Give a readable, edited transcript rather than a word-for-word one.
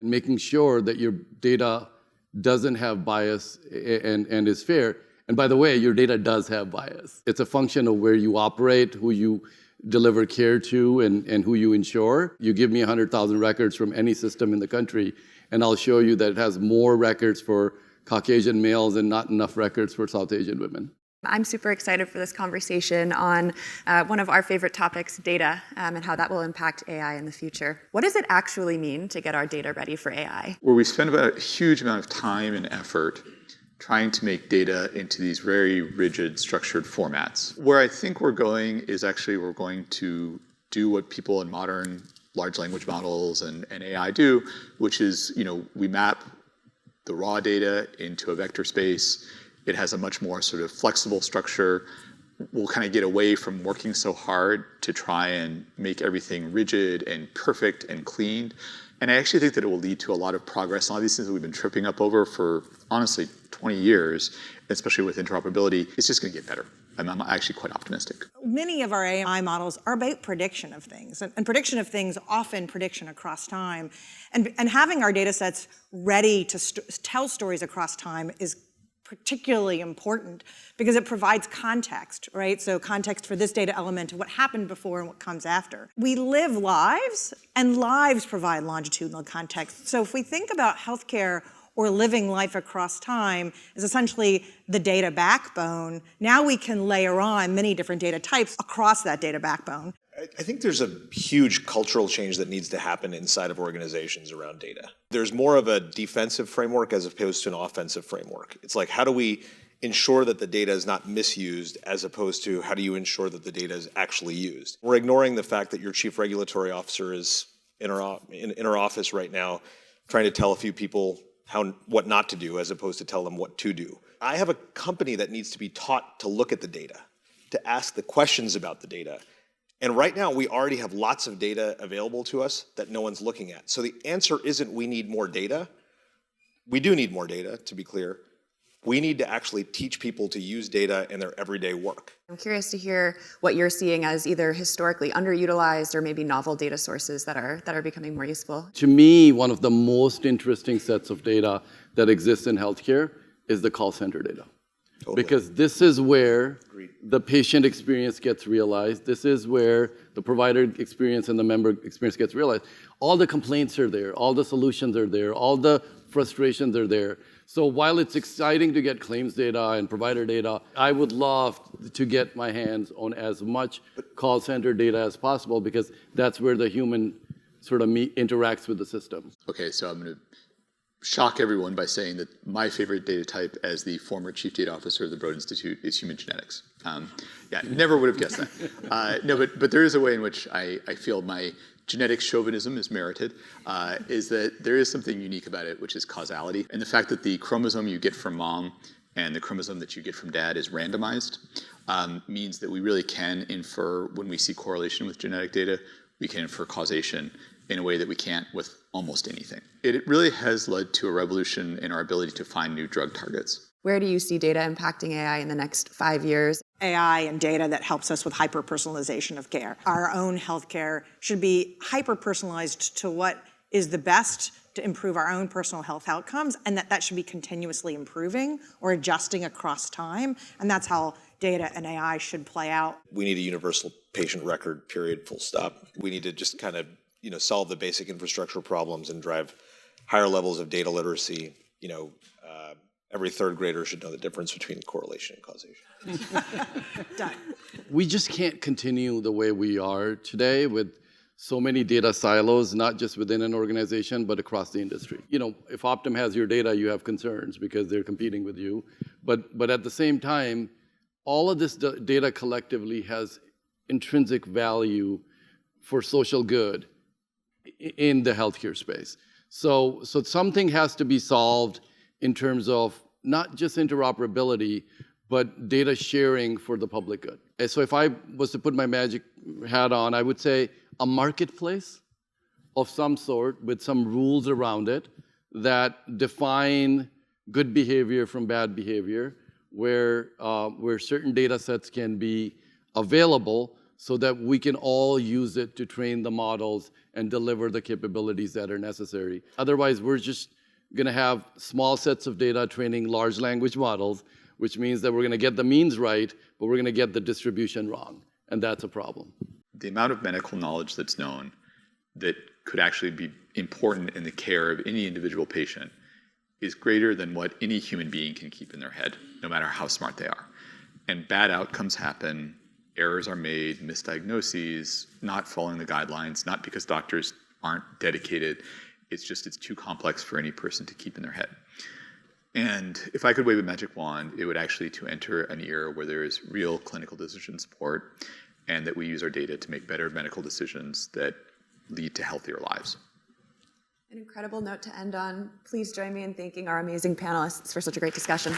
making sure that your data doesn't have bias and is fair. And by the way, your data does have bias. It's a function of where you operate, who you deliver care to, and who you insure. You give me 100,000 records from any system in the country, and I'll show you that it has more records for Caucasian males and not enough records for South Asian women. I'm super excited for this conversation on one of our favorite topics, data, and how that will impact AI in the future. What does it actually mean to get our data ready for AI? Where we spend about a huge amount of time and effort trying to make data into these very rigid, structured formats. Where I think we're going is actually we're going to do what people in modern large language models and AI do, which is, we map the raw data into a vector space. It has a much more sort of flexible structure. We'll kind of get away from working so hard to try and make everything rigid and perfect and clean. And I actually think that it will lead to a lot of progress. A lot of these things that we've been tripping up over for, honestly, 20 years, especially with interoperability, it's just going to get better. I'm actually quite optimistic. Many of our AI models are about prediction of things, and prediction of things, often prediction across time. And having our data sets ready to tell stories across time is particularly important because it provides context, right? So context for this data element and what happened before and what comes after. We live lives, and lives provide longitudinal context. So if we think about healthcare or living life across time as essentially the data backbone, now we can layer on many different data types across that data backbone. I think there's a huge cultural change that needs to happen inside of organizations around data. There's more of a defensive framework as opposed to an offensive framework. It's like, how do we ensure that the data is not misused as opposed to how do you ensure that the data is actually used? We're ignoring the fact that your chief regulatory officer is in our office right now trying to tell a few people what not to do as opposed to tell them what to do. I have a company that needs to be taught to look at the data, to ask the questions about the data. And right now, we already have lots of data available to us that no one's looking at. So the answer isn't we need more data. We do need more data, to be clear. We need to actually teach people to use data in their everyday work. I'm curious to hear what you're seeing as either historically underutilized or maybe novel data sources that are becoming more useful. To me, one of the most interesting sets of data that exists in healthcare is the call center data. Totally. Because this is where the patient experience gets realized. This is where the provider experience and the member experience gets realized. All the complaints are there. All the solutions are there. All the frustrations are there. So while it's exciting to get claims data and provider data, I would love to get my hands on as much call center data as possible because that's where the human sort of interacts with the system. Okay, so I'm going to shock everyone by saying that my favorite data type as the former chief data officer of the Broad Institute is human genetics. Never would have guessed that. No, but there is a way in which I feel my genetic chauvinism is merited, is that there is something unique about it, which is causality. And the fact that the chromosome you get from mom and the chromosome that you get from dad is randomized means that we really can infer, when we see correlation with genetic data, we can infer causation in a way that we can't with almost anything. It really has led to a revolution in our ability to find new drug targets. Where do you see data impacting AI in the next 5 years? AI and data that helps us with hyper-personalization of care. Our own healthcare should be hyper-personalized to what is the best to improve our own personal health outcomes, and that should be continuously improving or adjusting across time, and that's how data and AI should play out. We need a universal patient record, period, full stop. We need to just kind of solve the basic infrastructural problems and drive higher levels of data literacy. Every third grader should know the difference between correlation and causation. Done. We just can't continue the way we are today with so many data silos, not just within an organization, but across the industry. If Optum has your data, you have concerns because they're competing with you. But at the same time, all of this data collectively has intrinsic value for social good in the healthcare space. So something has to be solved in terms of not just interoperability, but data sharing for the public good. And so if I was to put my magic hat on, I would say a marketplace of some sort with some rules around it that define good behavior from bad behavior, where certain data sets can be available so that we can all use it to train the models and deliver the capabilities that are necessary. Otherwise, we're just going to have small sets of data training large language models, which means that we're going to get the means right, but we're going to get the distribution wrong. And that's a problem. The amount of medical knowledge that's known that could actually be important in the care of any individual patient is greater than what any human being can keep in their head, no matter how smart they are. And bad outcomes happen, errors are made, misdiagnoses, not following the guidelines, not because doctors aren't dedicated, it's too complex for any person to keep in their head. And if I could wave a magic wand, it would actually to enter an era where there is real clinical decision support and that we use our data to make better medical decisions that lead to healthier lives. An incredible note to end on. Please join me in thanking our amazing panelists for such a great discussion.